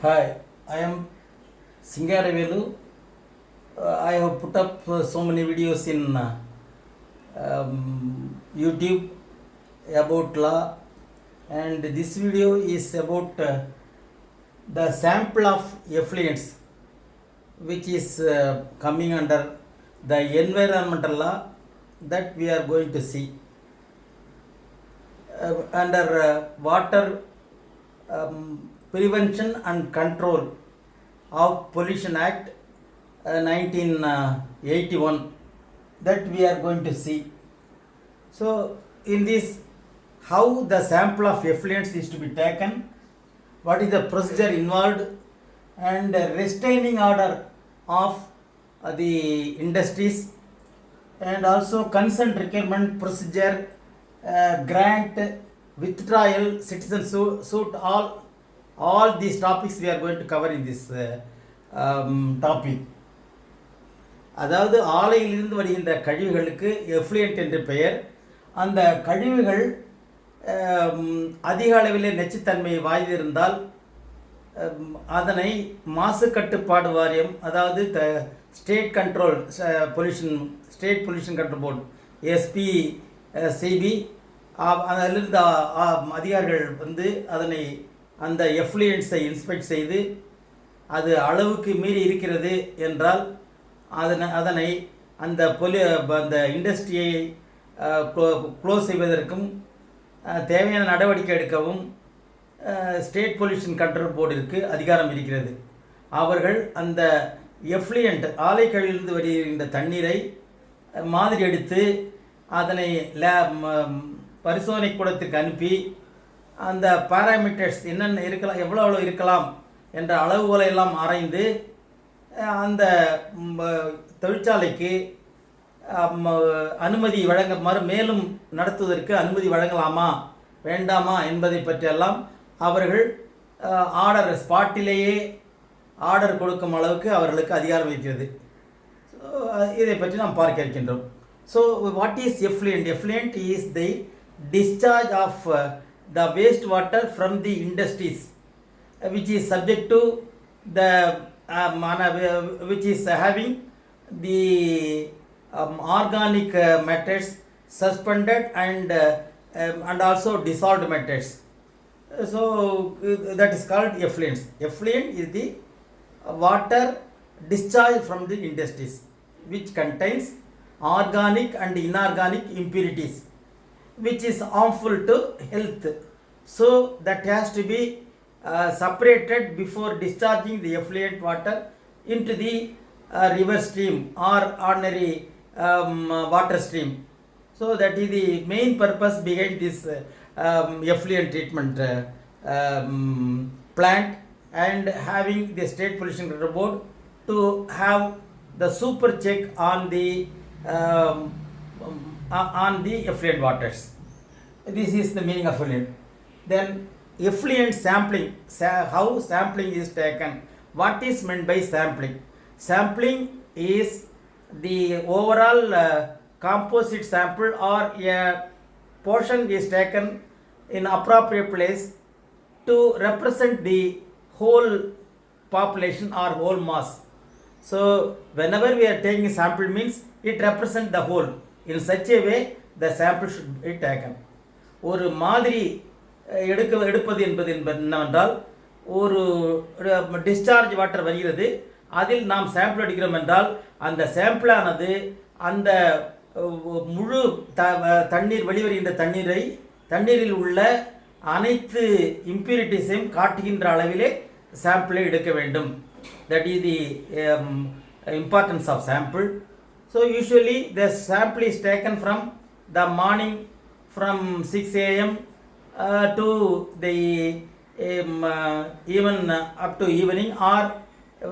Hi, I am Singaravelu. I have put up so many videos in YouTube about law, and this video is about the sample of effluents which is coming under the environmental law that we are going to see under water prevention and control of pollution act 1981 that we are going to see. So in this, how the sample of effluents is to be taken, what is the procedure involved, and restraining order of the industries, and also consent requirement procedure, grant, withdrawal, citizen suit, all these topics we are going to cover in this topic. அதாவது ஆலையிலிருந்து வருகின்ற கழிவுகளுக்கு effluent என்று பெயர். அந்த கழிவுகள் அதிக அளவிலே நச்சுத்தன்மை வாய்ந்திருந்தால் அதனை மாசு கட்டுப்பாடு வாரியம், அதாவது state control state pollution control board SPCB, அதிலிருந்து அதிகாரிகள் வந்து அதனை அந்த எஃப்ளூயன்ஸை இன்ஸ்பெக்ட் செய்து அது அளவுக்கு மீறி இருக்கிறது என்றால் அதனை அந்த அந்த இண்டஸ்ட்ரியை க்ளோஸ் செய்வதற்கும் தேவையான நடவடிக்கை எடுக்கவும் ஸ்டேட் பொல்யூஷன் கண்ட்ரோல் போர்டிற்கு அதிகாரம் இருக்கிறது. அவர்கள் அந்த எஃப்ளூயண்ட் ஆலை கழிவிலிருந்து வருகின்ற தண்ணீரை மாதிரி எடுத்து அதனை பரிசோதனை கூடத்துக்கு அனுப்பி அந்த பாராமீட்டர்ஸ் என்னென்ன இருக்கலாம், எவ்வளோ இருக்கலாம் என்ற அளவுகளை எல்லாம் ஆராய்ந்து அந்த தொழிற்சாலைக்கு அனுமதி மேலும் நடத்துவதற்கு அனுமதி வழங்கலாமா வேண்டாமா என்பதை பற்றியெல்லாம் அவர்கள் ஸ்பாட்டிலேயே ஆர்டர் கொடுக்கும் அளவுக்கு அவர்களுக்கு அதிகாரம் இருக்கிறது. இதை பற்றி நாம் பார்க்க இருக்கின்றோம். So what is effluent? Effluent is the discharge of the waste water from the industries which is subject to the which is having the organic matters, suspended and also dissolved matters. So that is called effluents. Effluent is the water discharged from the industries which contains organic and inorganic impurities which is harmful to health. So that has to be separated before discharging the effluent water into the river stream or ordinary water stream. So that is the main purpose behind this effluent treatment plant, and having the State Pollution Control Board to have the super check on the effluent waters. This is the meaning of effluent. Then effluent sampling, how sampling is taken. What is meant by sampling? Sampling is the overall composite sample, or a portion is taken in appropriate place to represent the whole population or whole mass. So whenever we are taking a sample means it represents the whole. In such a way the sample should be taken. ஒரு மாதிரி எடுப்பது என்பது என்னவென்றால், ஒரு discharge water வருகிறது, அதில் நாம் sample எடுக்கிறோம் என்றால் அந்த சாம்பிளானது அந்த முழு தண்ணீர் வெளிவருகின்ற தண்ணீரில் உள்ள அனைத்து இம்பியூரிட்டிஸையும் காட்டுகின்ற அளவிலே சாம்பிளை எடுக்க வேண்டும். That is the importance of sample. So usually the sample is taken from the morning from 6 a.m. To the even up to evening, or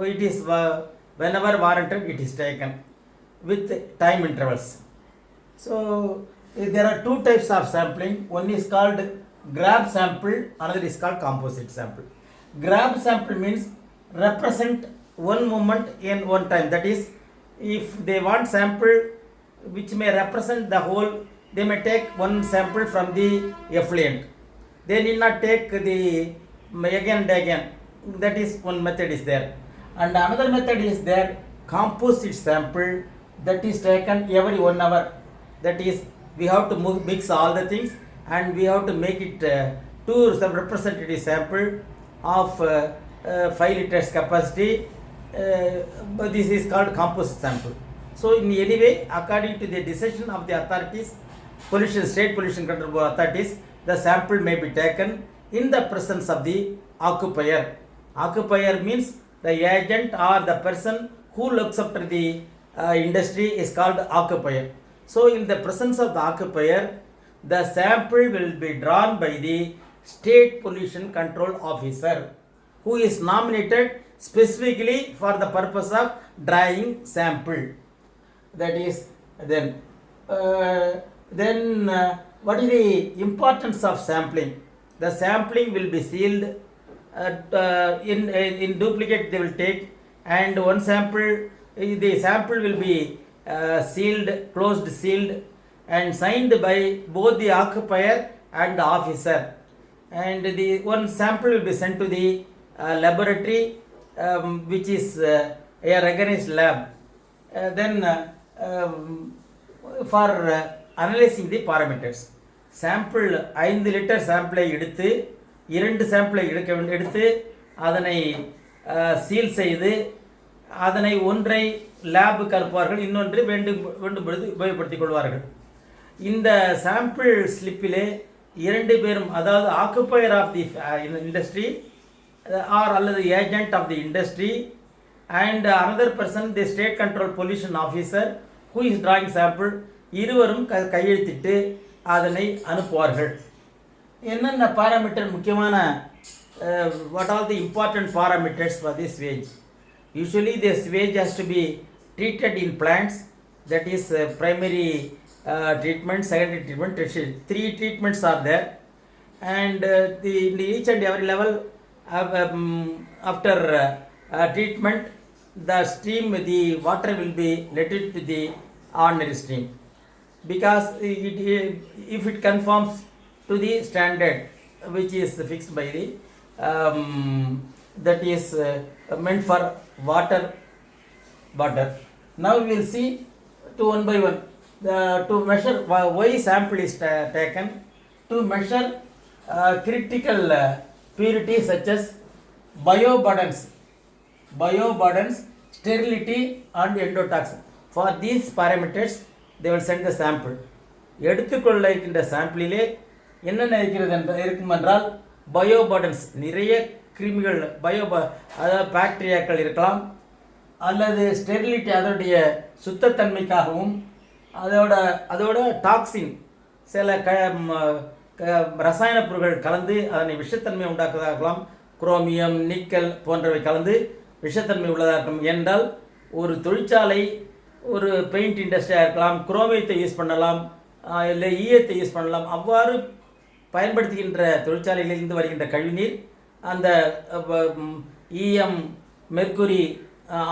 it is whenever warranted it is taken with time intervals. So there are two types of sampling. One is called grab sample, another is called composite sample. Grab sample means represent one moment in one time. That is, if they want sample which may represent the whole, they may take one sample from the effluent. They need not take the again and again. that is one method is there. And another method is there, composite sample, that is taken every 1 hour. That is, we have to mix all the things and we have to make it some representative sample of 5 liters capacity. But this is called composite sample. So in any way, according to the decision of the authorities, state pollution control board authorities, the sample may be taken in the presence of the occupier. Occupier means the agent or the person who looks after the industry is called occupier. So in the presence of the occupier, the sample will be drawn by the state pollution control officer, who is nominated specifically for the purpose of drawing sample. That is, then what is the importance of sampling? The sampling will be sealed. In duplicate they will take, and one sample, the sample will be closed sealed and signed by both the occupier and the officer, and the one sample will be sent to the laboratory, which is a recognized lab, for analyzing the parameters. Sample 5 litre சாம்பிளை எடுத்து 2 சாம்பிளை எடுத்து அதனை seal செய்து அதனை ஒன்றை லேபுக்கு அனுப்புவார்கள், இன்னொன்று வேண்டும் பொழுது உபயோகப்படுத்திக் கொள்வார்கள். இந்த சாம்பிள் ஸ்லிப்பிலே 2 பேரும், அதாவது occupier of the industry or அல்லது agent of the industry and another person the state control pollution officer who is drawing sample, இருவரும் கையெழுத்திட்டு அதனை அனுப்புவார்கள். என்னென்ன பாராமீட்டர் முக்கியமான, what are the important parameters for the sewage? Usually the sewage has to be treated in plants, that is primary treatment, secondary treatment, tertiary. 3 treatments are there, and in each and every level after treatment, the stream, the water will be let it to the ordinary stream, because if it conforms to the standard which is fixed by the that is meant for water. Now we will see to one by one to measure why sample is taken, to measure critical purity such as bioburdens, sterility and endotoxin. For these parameters they will send the sample. எடுத்துக்கொள்ள இருக்கின்ற சாம்பிளிலே என்னென்ன இருக்கும் என்றால் பயோபர்டன்ஸ், நிறைய கிருமிகள், அதாவது பாக்டீரியாக்கள் இருக்கலாம், அல்லது ஸ்டெரிலிட்டி, அதோடைய சுத்தத்தன்மைக்காகவும், அதோட டாக்ஸின், சில ரசாயன பொருட்கள் கலந்து அதனை விஷத்தன்மை உண்டாக்குவதாகலாம், குரோமியம், நிக்கல் போன்றவை கலந்து விஷத்தன்மை உள்ளதாக இருக்கும். என்றால் ஒரு தொழிற்சாலை, ஒரு பெயிண்ட் இண்டஸ்ட்ரியாக இருக்கலாம், குரோமியத்தை யூஸ் பண்ணலாம், இல்லை ஈயத்தை யூஸ் பண்ணலாம். அவ்வாறு பயன்படுத்துகின்ற தொழிற்சாலைகளிலிருந்து வருகின்ற கழிவுநீர் அந்த ஈயம், மெர்க்குரி,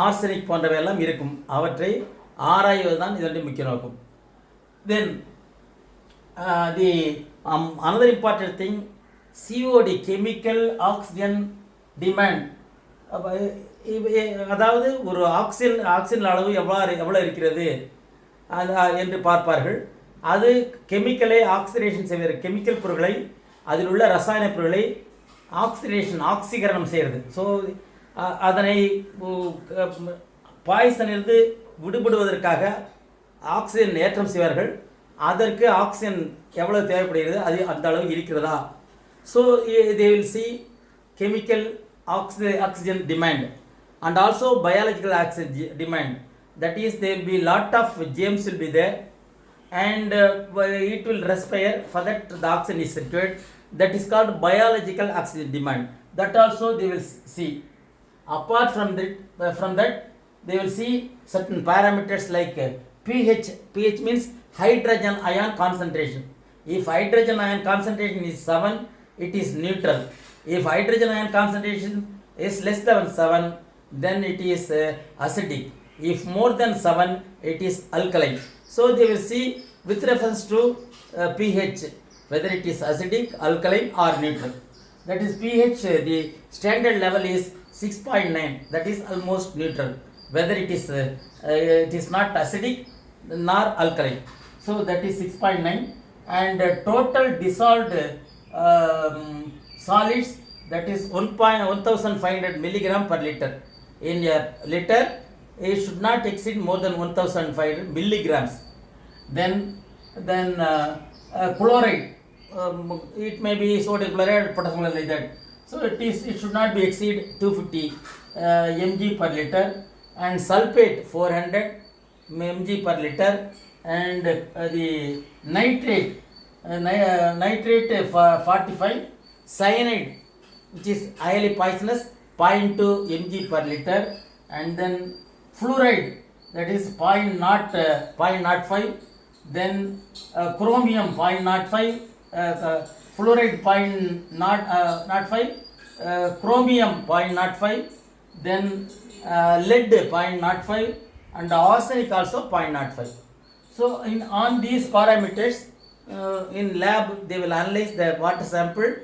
ஆர்சனிக் போன்றவையெல்லாம் இருக்கும். அவற்றை ஆராய்வது தான் இதனுடைய முக்கிய நோக்கம். தென் தி another important thing, COD, chemical oxygen demand. அதாவது ஒரு ஆக்சிஜன் அளவு எவ்வளோ இருக்கிறது என்று பார்ப்பார்கள். அது கெமிக்கலை ஆக்சிடேஷன் செய்வது, கெமிக்கல் பொருட்களை, அதில் உள்ள ரசாயன பொருட்களை ஆக்சிகரணம் செய்கிறது. ஸோ அதனை பாய்சனிலிருந்து விடுபடுவதற்காக ஆக்சிஜன் ஏற்றம் செய்வார்கள். அதற்கு ஆக்சிஜன் எவ்வளவு தேவைப்படுகிறது, அது அந்த அளவு இருக்கிறதா. So they will see chemical oxygen demand and also biological oxygen demand. That is, there will be lot of germs will be there, and it will respire. For that the oxygen is required. That is called biological oxygen demand. That also they will see. Apart from that they will see certain parameters like pH. pH means hydrogen ion concentration. If hydrogen ion concentration is 7, it is neutral. If hydrogen ion concentration is less than 7, then it is acidic. If more than 7, it is alkaline. So they will see with reference to pH whether it is acidic, alkaline or neutral. that is pH, the standard level is 6.9, that is almost neutral, whether it is not acidic nor alkaline. So that is 6.9, and total dissolved solids, that is 1500 milligram per liter. In a liter, it should not exceed more than 1500 milligrams. Then chloride, it may be sodium chloride, potassium chloride, like that. So it should not be exceed 250 mg per liter, and sulfate 400 mg per liter, and the nitrate 45, cyanide, which is highly poisonous, 0.2 mg per liter, and then fluoride, that is 0.05, then chromium 0.05, fluoride 0.05, chromium 0.05, then lead 0.05, and arsenic also 0.05. So on these parameters, in lab they will analyze the water sample,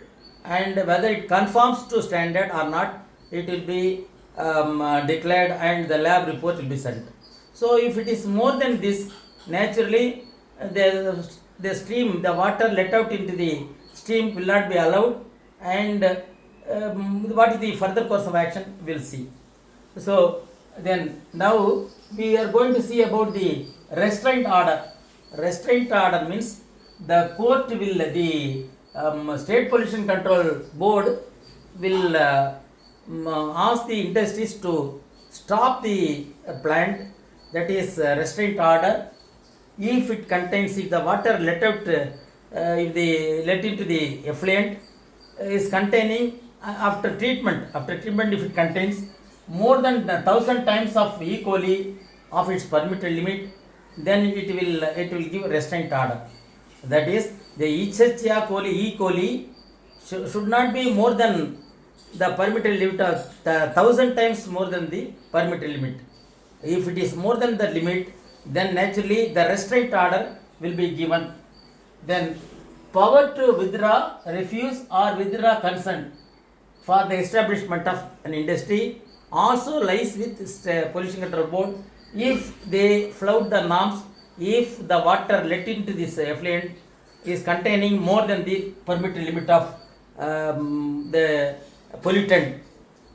and whether it conforms to standard or not, it will be declared, and the lab report will be sent. So if it is more than this, naturally the stream, the water let out into the stream will not be allowed, and what is the further course of action, we'll see. So then now we are going to see about the restraint order. Restraint order means the court will, the State Pollution Control Board will ask the industries to stop the plant, that is restraint order, if it contains, if the water let out, if they let into the effluent is containing, after treatment if it contains more than 1,000 times of E. coli of its permitted limit, then it will give restraint order. That is, the Escherichia coli, E. coli should not be more than the permitted limit of 1,000 times more than the permitted limit. If it is more than the limit, then naturally the restraint order will be given. Then power to withdraw, refuse or withdraw consent for the establishment of an industry also lies with Pollution Control Board. If they flout the norms, if the water let into this effluent is containing more than the permitted limit of the pollutant,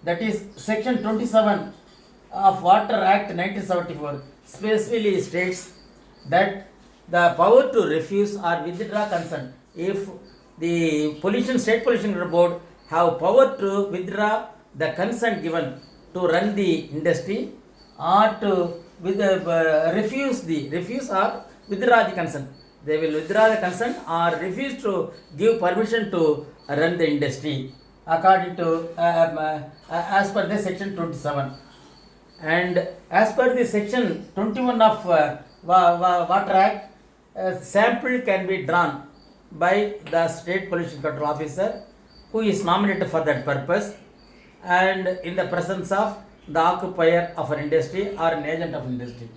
that is section 27 of Water Act 1974 specifically states that the power to refuse or withdraw consent, if the State Pollution Control Board have power to withdraw the consent given to run the industry, or to refuse or withdraw the consent. They will withdraw the consent or refuse to give permission to run the industry according to as per the section 27. And as per the section 21 of Water Act, sample can be drawn by the State Pollution Control Officer, who is nominated for that purpose, and in the presence of the occupier of an industry or an agent of industry.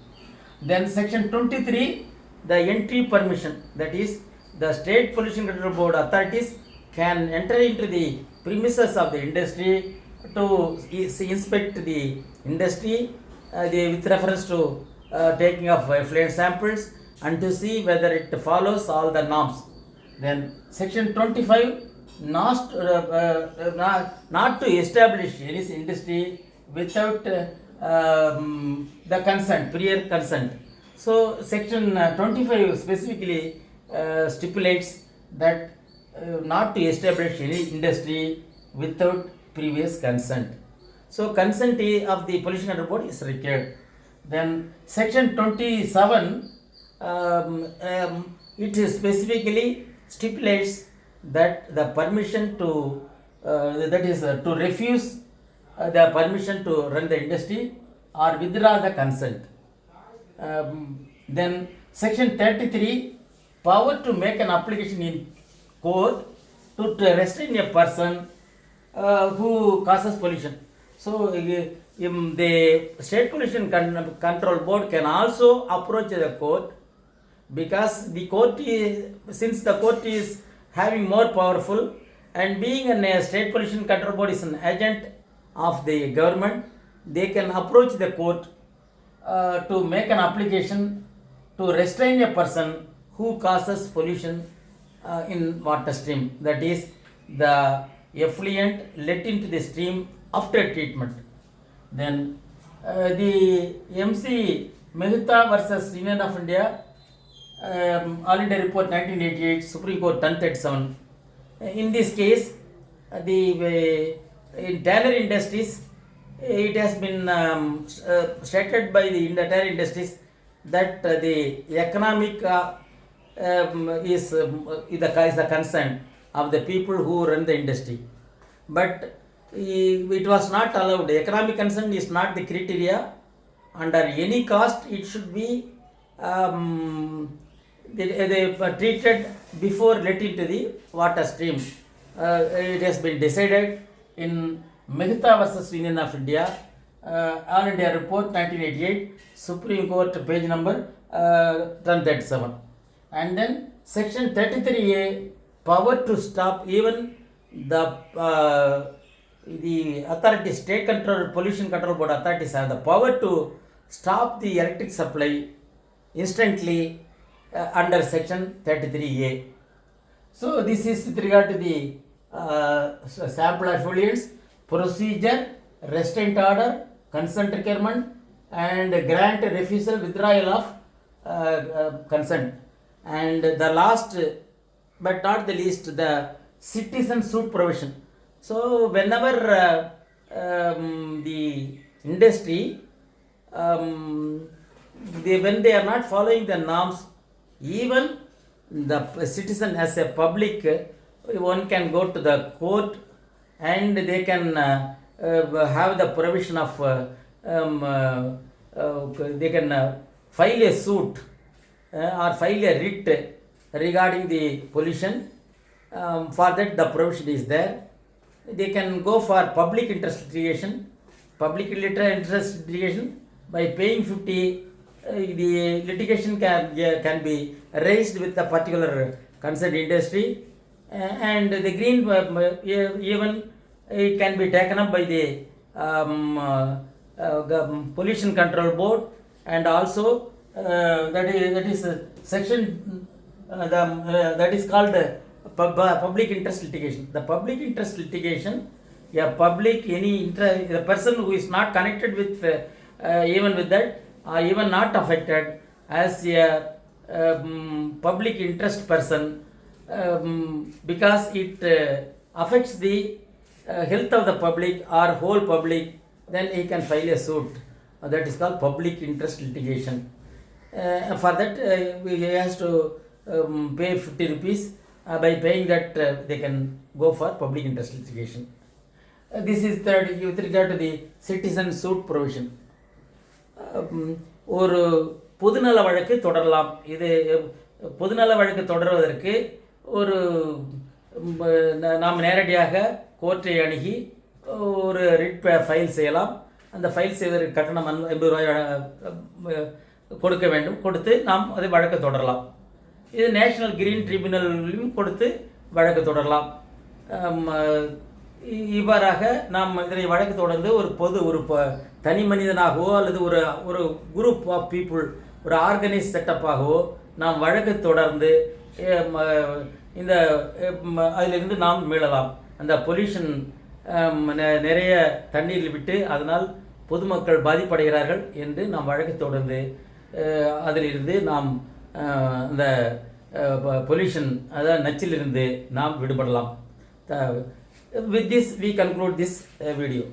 Then section 23, the entry permission, that is, the State Pollution Control Board authorities can enter into the premises of the industry to inspect the industry with reference to taking of effluent samples, and to see whether it follows all the norms. Then section 25, not to establish any industry without the consent, prior consent. So section 25 specifically stipulates that not to establish any industry without previous consent. So consent of the Pollution Control Board is required. Then section 27, it specifically stipulates that the permission to to refuse the permission to run the industry or withdraw the consent. Then section 33, power to make an application in court to restrain a person who causes pollution. So the State Pollution Control Board can also approach the court, because the court is, since the court is having more powerful, and being a state pollution control board is an agent of the government, they can approach the court to make an application to restrain a person who causes pollution in water stream, that is the effluent let into the stream after treatment. Then the MC Mehta versus Union of India, All India Report 1988, Supreme Court 1037. In this case, in Tanner Industries, it has been stated by the Tanner Industries that the economic is the concern of the people who run the industry. But it was not allowed. Economic concern is not the criteria. Under any cost, it should be they treated before let into the water stream. It has been decided in Mehta versus Union of India, All India Report 1988, Supreme Court page number 1037. And then section 33A, power to stop, even the authorities, state control, pollution control board authorities have the power to stop the electric supply instantly under section 33A. So this is with regard to the sample effluents, procedure, restraint order, consent requirement, and grant refusal, withdrawal of consent. And the last but not the least, the citizen suit provision. So whenever the industry, when they are not following the norms, even the citizen as a public, one can go to the court and they can have the provision of they can file a suit or file a writ regarding the pollution. For that the provision is there. They can go for public interest litigation. Public interest litigation, by paying 50, the litigation can be raised with the particular concerned industry, and the green even it can be taken up by the pollution control board, and also that is section that is called public interest litigation. The public interest litigation, a public the person who is not connected with even with that, or even not affected as a public interest person, because it affects the health of the public or whole public, then he can file a suit. That is called public interest litigation. For that he has to pay 50 rupees. By paying that, they can go for public interest litigation. This is with regard to the citizen suit provision. ஒரு பொதுநல வழக்கு தொடரலாம். இது பொதுநல வழக்கு தொடர்வதற்கு ஒரு நாம் நேரடியாக கோர்ட்டை அணுகி ஒரு ரிட் ஃபைல் செய்யலாம். அந்த ஃபைல் செய்வதற்கு கட்டணம் 50 ரூபாய் கொடுக்க வேண்டும். கொடுத்து நாம் அதை வழக்கு தொடரலாம். இது நேஷனல் கிரீன் ட்ரிபியூனலையும் கொடுத்து வழக்கு தொடரலாம். இவ்வாறாக நாம் இதனை வழக்கு தொடர்ந்து ஒரு தனி மனிதனாகவோ அல்லது ஒரு குரூப் ஆஃப் பீப்புள், ஒரு ஆர்கனைஸ் செட்டப்பாகவோ நாம் வழக்கு தொடர்ந்து இந்த அதிலிருந்து நாம் மீளலாம். அந்த பொல்யூஷன் நிறைய தண்ணீரில் விட்டு அதனால் பொதுமக்கள் பாதிப்படைகிறார்கள் என்று நாம் வழக்கு தொடர்ந்து அதிலிருந்து நாம் அந்த பொல்யூஷன், அதாவது நச்சிலிருந்து நாம் விடுபடலாம். With this we conclude this video.